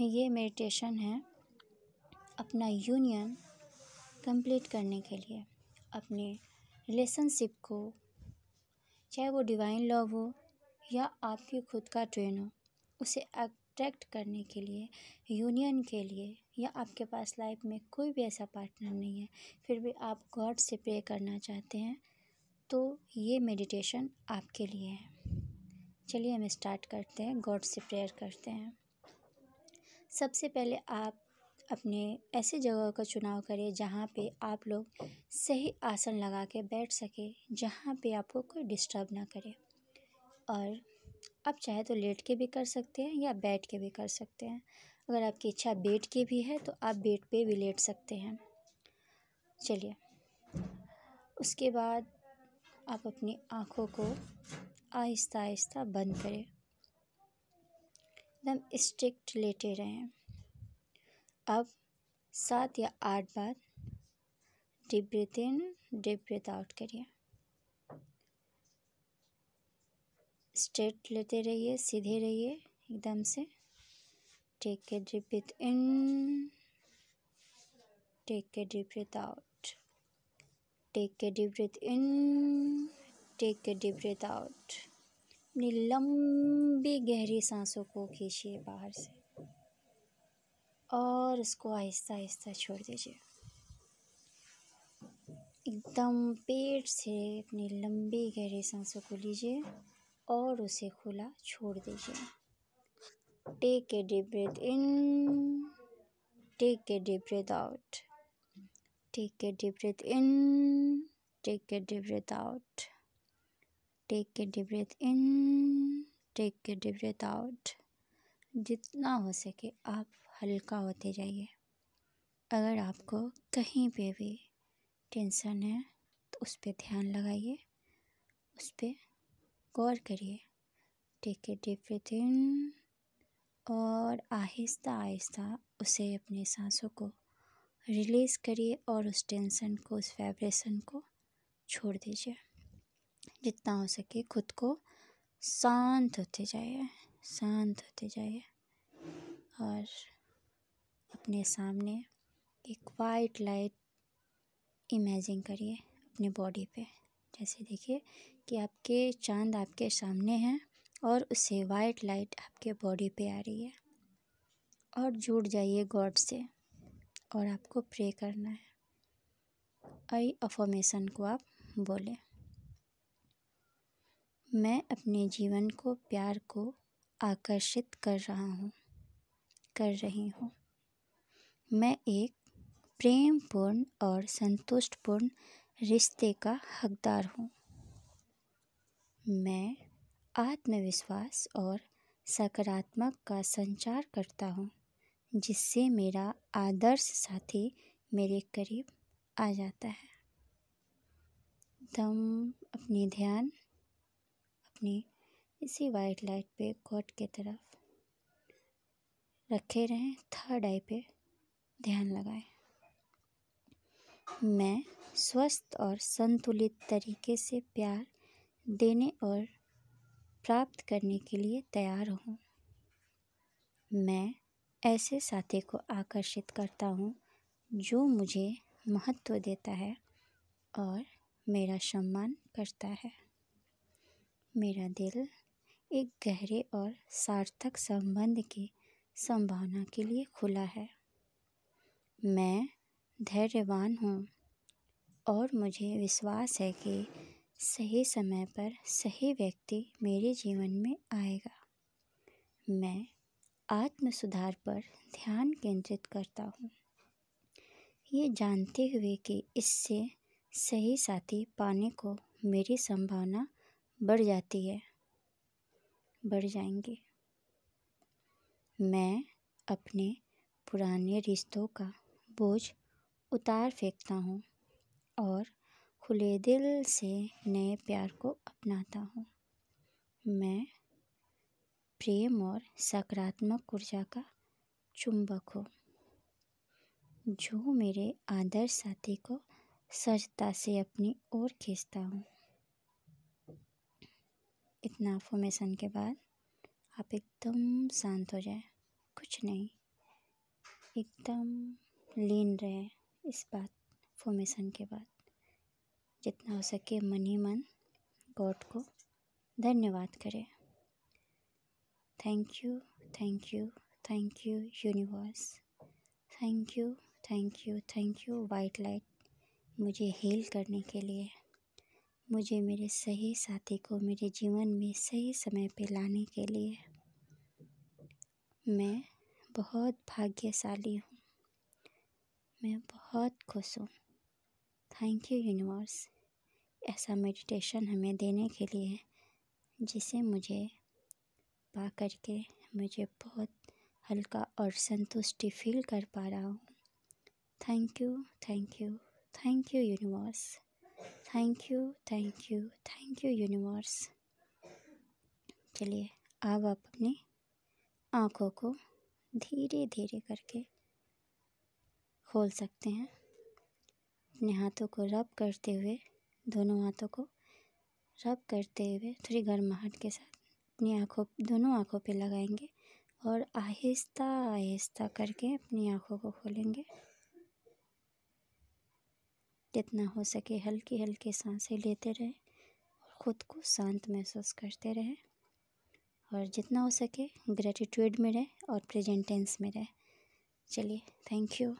ये मेडिटेशन है अपना यूनियन कंप्लीट करने के लिए, अपने रिलेशनशिप को, चाहे वो डिवाइन लव हो या आपकी खुद का ट्रेन हो, उसे अट्रैक्ट करने के लिए, यूनियन के लिए, या आपके पास लाइफ में कोई भी ऐसा पार्टनर नहीं है फिर भी आप गॉड से प्रे करना चाहते हैं, तो ये मेडिटेशन आपके लिए है। चलिए हम स्टार्ट करते हैं, गॉड से प्रेयर करते हैं। सबसे पहले आप अपने ऐसे जगह का चुनाव करें जहाँ पे आप लोग सही आसन लगा के बैठ सके, जहाँ पे आपको कोई डिस्टर्ब ना करे। और आप चाहे तो लेट के भी कर सकते हैं या बैठ के भी कर सकते हैं। अगर आपकी इच्छा बेड की भी है तो आप बेड पे भी लेट सकते हैं। चलिए, उसके बाद आप अपनी आँखों को आहिस्ता आहिस्ता बंद करें, एकदम स्ट्रिक्ट लेटे रहें। अब 7 या 8 बार deep breath in, deep breath out करिए। स्ट्रेट लेते रहिए, सीधे रहिए एकदम से। Take a deep breath in, take a deep breath out, take a deep breath in, take a deep breath out. अपनी लंबी गहरी सांसों को खींचिए बाहर से और उसको आहिस्ता आहिस्ता छोड़ दीजिए। एकदम पेट से अपनी लंबी गहरी सांसों को लीजिए और उसे खुला छोड़ दीजिए। Take a deep breath in, take a deep breath out, take a deep breath in, take a deep breath out, take a deep breath in, take a deep breath out. जितना हो सके आप हल्का होते जाइए। अगर आपको कहीं पे भी टेंशन है तो उस पर ध्यान लगाइए, उस पर गौर करिए। टेक ए डीप ब्रीथ इन और आहिस्ता आहिस्ता उसे, अपने सांसों को रिलीज़ करिए और उस टेंशन को, उस वाइब्रेशन को छोड़ दीजिए। जितना हो सके खुद को शांत होते जाइए, शांत होते जाइए। और अपने सामने एक वाइट लाइट इमेजिन करिए अपने बॉडी पे। जैसे देखिए कि आपके चांद आपके सामने हैं और उससे वाइट लाइट आपके बॉडी पे आ रही है। और जुड़ जाइए गॉड से और आपको प्रे करना है। आई अफर्मेशन को आप बोलें। मैं अपने जीवन को, प्यार को आकर्षित कर रहा हूँ, कर रही हूँ। मैं एक प्रेमपूर्ण और संतुष्टपूर्ण रिश्ते का हकदार हूँ। मैं आत्मविश्वास और सकारात्मक का संचार करता हूँ, जिससे मेरा आदर्श साथी मेरे करीब आ जाता है। दम अपनी ध्यान अपनी इसी वाइट लाइट पे गॉड की तरफ रखे रहें। थर्ड आई पे ध्यान लगाएं। मैं स्वस्थ और संतुलित तरीके से प्यार देने और प्राप्त करने के लिए तैयार हूँ। मैं ऐसे साथी को आकर्षित करता हूँ जो मुझे महत्व देता है और मेरा सम्मान करता है। मेरा दिल एक गहरे और सार्थक संबंध की संभावना के लिए खुला है। मैं धैर्यवान हूँ और मुझे विश्वास है कि सही समय पर सही व्यक्ति मेरे जीवन में आएगा। मैं आत्म सुधार पर ध्यान केंद्रित करता हूँ, ये जानते हुए कि इससे सही साथी पाने को मेरी संभावना बढ़ जाती है, बढ़ जाएंगी। मैं अपने पुराने रिश्तों का बोझ उतार फेंकता हूँ और खुले दिल से नए प्यार को अपनाता हूँ। मैं प्रेम और सकारात्मक ऊर्जा का चुंबक हूँ, जो मेरे आदर्श साथी को सहजता से अपनी ओर खींचता हूँ। इतना अफर्मेशन के बाद आप एकदम शांत हो जाए, कुछ नहीं, एकदम लीन रहे इस बात फॉर्मेशन के बाद। जितना हो सके मन ही मन गॉड को धन्यवाद करें। Thank you, thank you, thank you universe. Thank you, thank you, thank you white light मुझे हील करने के लिए, मुझे मेरे सही साथी को मेरे जीवन में सही समय पे लाने के लिए। मैं बहुत भाग्यशाली हूँ, मैं बहुत खुश हूँ। थैंक यू यूनिवर्स ऐसा मेडिटेशन हमें देने के लिए, जिसे मुझे पा करके मुझे बहुत हल्का और संतुष्टि फील कर पा रहा हूँ। Thank you, thank you, thank you universe. Thank you, thank you, thank you universe. चलिए अब आप अपनी आँखों को धीरे धीरे करके खोल सकते हैं। अपने हाथों को रब करते हुए, दोनों हाथों को रब करते हुए थोड़ी गर्माहट के साथ अपनी आँखों, दोनों आँखों पे लगाएंगे और आहिस्ता आहिस्ता करके अपनी आँखों को खोलेंगे। जितना हो सके हल्की हल्की सांसें लेते रहें और ख़ुद को शांत महसूस करते रहें, और जितना हो सके ग्रेटिट्यूड में रहें और प्रेजेंट टेंस में रहें। चलिए, थैंक यू।